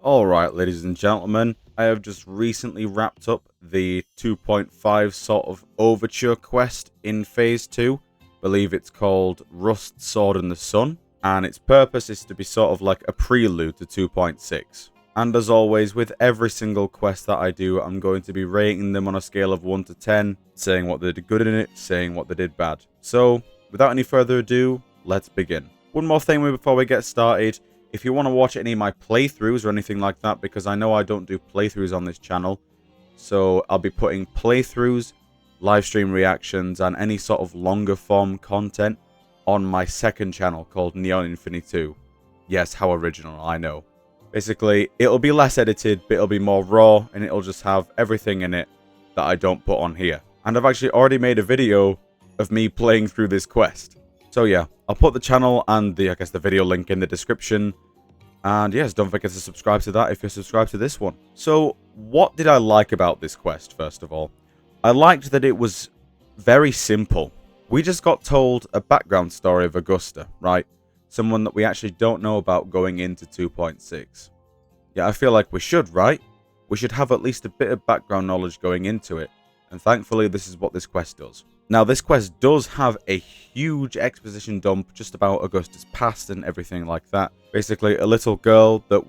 Alright, ladies and gentlemen, I have just recently wrapped up the 2.5 sort of overture quest in Phase 2. Believe it's called Rust, Sword and the Sun, and its purpose is to be sort of like a prelude to 2.6. And as always, with every single quest that I do, I'm going to be rating them on a scale of 1 to 10, saying what they did good in it, saying what they did bad. So, without any further ado, let's begin. One more thing before we get started. If you want to watch any of my playthroughs or anything like that, because I know I don't do playthroughs on this channel, so I'll be putting playthroughs, live stream reactions, and any sort of longer form content on my second channel called Neon Infinity 2. Yes, how original, I know. Basically, it'll be less edited, but it'll be more raw, and it'll just have everything in it that I don't put on here. And I've actually already made a video of me playing through this quest. So yeah, I'll put the channel and the video link in the description. And yes, don't forget to subscribe to that if you're subscribed to this one. So, what did I like about this quest, first of all? I liked that it was very simple. We just got told a background story of Augusta, right? Someone that we actually don't know about going into 2.6. Yeah, I feel like we should, right? We should have at least a bit of background knowledge going into it. And thankfully, this is what this quest does. Now, this quest does have a huge exposition dump just about Augusta's past and everything like that. Basically, a little girl that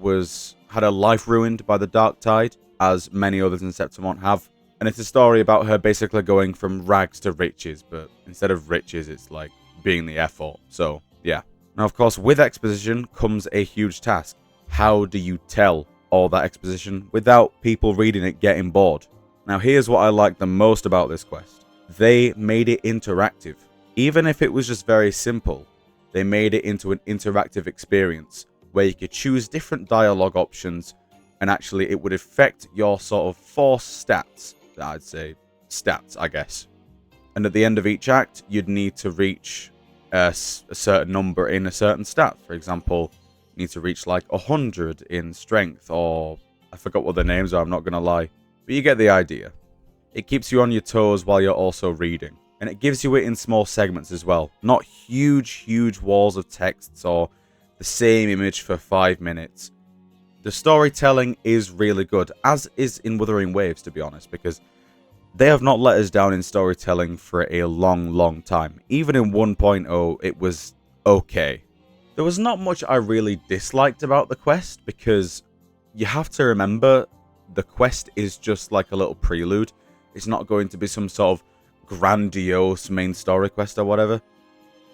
had her life ruined by the Dark Tide, as many others in Septimont have. And it's a story about her basically going from rags to riches, but instead of riches, it's like being the F-hole. So, yeah. Now, of course, with exposition comes a huge task. How do you tell all that exposition without people reading it getting bored? Now, here's what I like the most about this quest. They made it interactive. Even if it was just very simple, they made it into an interactive experience where you could choose different dialogue options and actually it would affect your sort of 4 stats. I'd say stats, I guess. And at the end of each act, you'd need to reach a certain number in a certain stat. For example, you need to reach like 100 in strength, or I forgot what the names are, I'm not going to lie. But you get the idea. It keeps you on your toes while you're also reading. And it gives you it in small segments as well. Not huge walls of texts or the same image for 5 minutes. The storytelling is really good, as is in Wuthering Waves, to be honest, because they have not let us down in storytelling for a long time. Even in 1.0, it was okay. There was not much I really disliked about the quest, because you have to remember the quest is just like a little prelude. It's not going to be some sort of grandiose main story quest or whatever.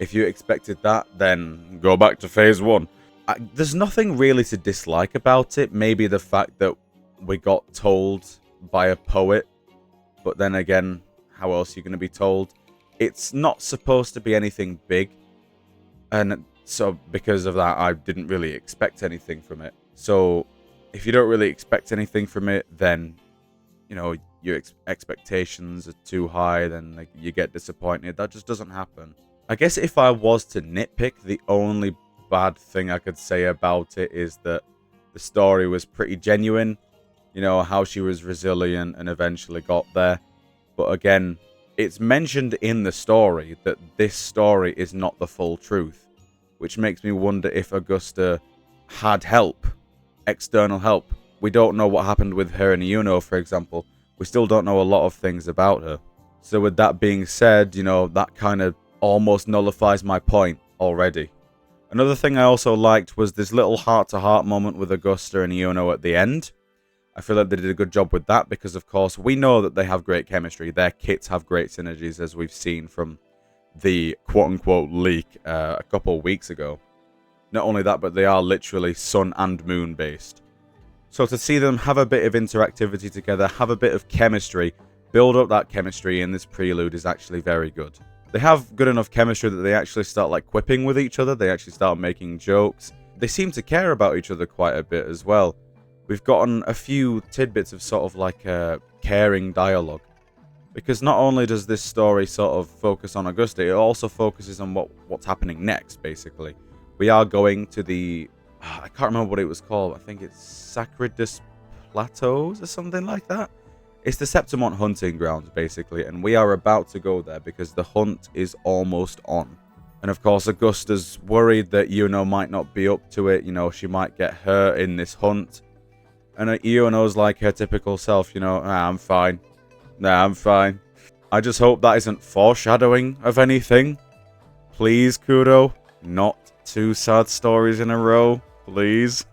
If you expected that, then go back to Phase 1. There's nothing really to dislike about it. Maybe the fact that we got told by a poet. But then again, how else are you going to be told? It's not supposed to be anything big. And so because of that, I didn't really expect anything from it. So if you don't really expect anything from it, then, you know, your expectations are too high, then like, you get disappointed. That just doesn't happen. I guess if I was to nitpick, the only bad thing I could say about it is that the story was pretty genuine. You know, how she was resilient and eventually got there. But again, it's mentioned in the story that this story is not the full truth, which makes me wonder if Augusta had help, external help. We don't know what happened with her and Yuno, for example. We still don't know a lot of things about her. So with that being said, you know, that kind of almost nullifies my point already. Another thing I also liked was this little heart-to-heart moment with Augusta and Yuno at the end. I feel like they did a good job with that because, of course, we know that they have great chemistry. Their kits have great synergies, as we've seen from the quote-unquote leak a couple of weeks ago. Not only that, but they are literally sun and moon based. So to see them have a bit of interactivity together, have a bit of chemistry, build up that chemistry in this prelude is actually very good. They have good enough chemistry that they actually start like quipping with each other. They actually start making jokes. They seem to care about each other quite a bit as well. We've gotten a few tidbits of sort of like caring dialogue. Because not only does this story sort of focus on Augusta, it also focuses on what's happening next, basically. We are going to the... I can't remember what it was called. I think it's Sacredus Plateaus or something like that. It's the Septimont hunting grounds, basically, and we are about to go there because the hunt is almost on. And of course, Augusta's worried that Yuno might not be up to it. You know, she might get hurt in this hunt. And Iono's like her typical self, you know, "Ah, I'm fine. Nah, I'm fine." I just hope that isn't foreshadowing of anything. Please, Kuro. Not 2 sad stories in a row. Please.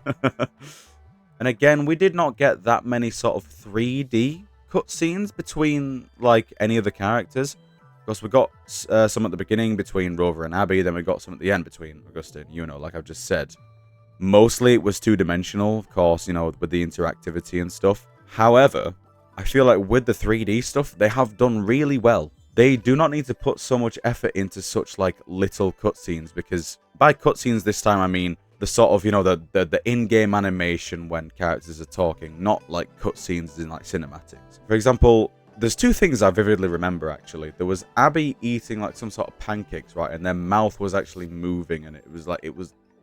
And again, we did not get that many sort of 3D cutscenes between, like, any of the characters. Of course, we got some at the beginning between Rover and Abby, then we got some at the end between Augusta and Yuno, like I've just said. Mostly it was two-dimensional, of course, you know, with the interactivity and stuff. However, I feel like with the 3D stuff, they have done really well. They do not need to put so much effort into such, like, little cutscenes, because by cutscenes this time I mean the sort of, you know, the in-game animation when characters are talking, not like cutscenes in, like, cinematics. For example, there's 2 things I vividly remember, actually. There was Abby eating, like, some sort of pancakes, right, and their mouth was actually moving, and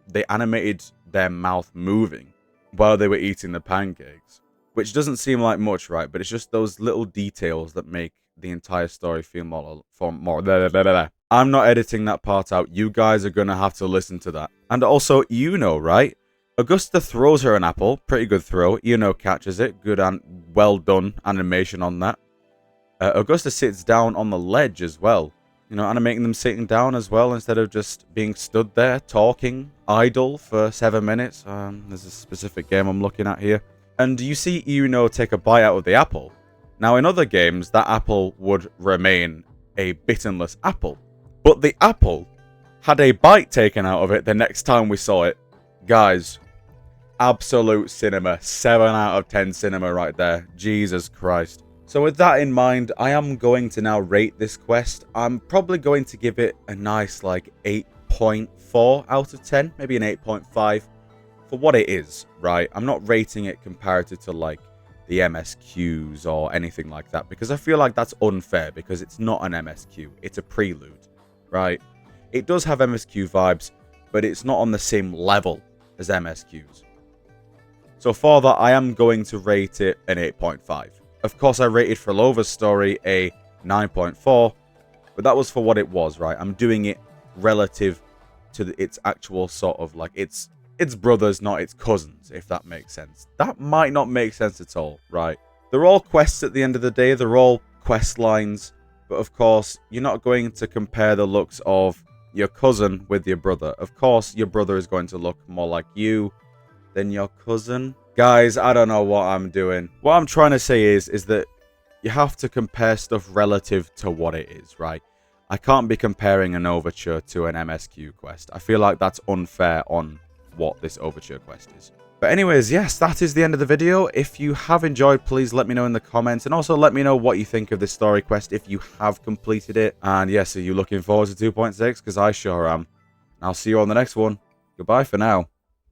they animated their mouth moving while they were eating the pancakes, which doesn't seem like much, right? But it's just those little details that make the entire story feel more. I'm not editing that part out. You guys are gonna have to listen to that. And also, you know, right? Augusta throws her an apple. Pretty good throw. You know, catches it. Good and well done animation on that. Augusta sits down on the ledge as well. You know, animating them sitting down as well instead of just being stood there talking idle for 7 minutes. There's a specific game I'm looking at here. And you see Yuno take a bite out of the apple. Now, in other games, that apple would remain a bittenless apple. But the apple had a bite taken out of it the next time we saw it. Guys, absolute cinema. 7 out of 10 cinema right there. Jesus Christ. So with that in mind, I am going to now rate this quest. I'm probably going to give it a nice, like, 8.4 out of 10. Maybe an 8.5 for what it is, right? I'm not rating it comparative to, like, the MSQs or anything like that, because I feel like that's unfair, because it's not an MSQ. It's a prelude, right? It does have MSQ vibes, but it's not on the same level as MSQs. So for that, I am going to rate it an 8.5. Of course, I rated Frolova's story a 9.4, but that was for what it was, right? I'm doing it relative to its actual sort of, like, its brothers, not its cousins, if that makes sense. That might not make sense at all, right? They're all quests at the end of the day. They're all quest lines. But of course, you're not going to compare the looks of your cousin with your brother. Of course, your brother is going to look more like you than your cousin. Guys, I don't know what I'm doing. What I'm trying to say is that you have to compare stuff relative to what it is, right? I can't be comparing an Overture to an MSQ quest. I feel like that's unfair on what this Overture quest is. But anyways, yes, that is the end of the video. If you have enjoyed, please let me know in the comments, and also let me know what you think of this story quest if you have completed it. And yes, are you looking forward to 2.6? Because I sure am. I'll see you on the next one. Goodbye for now.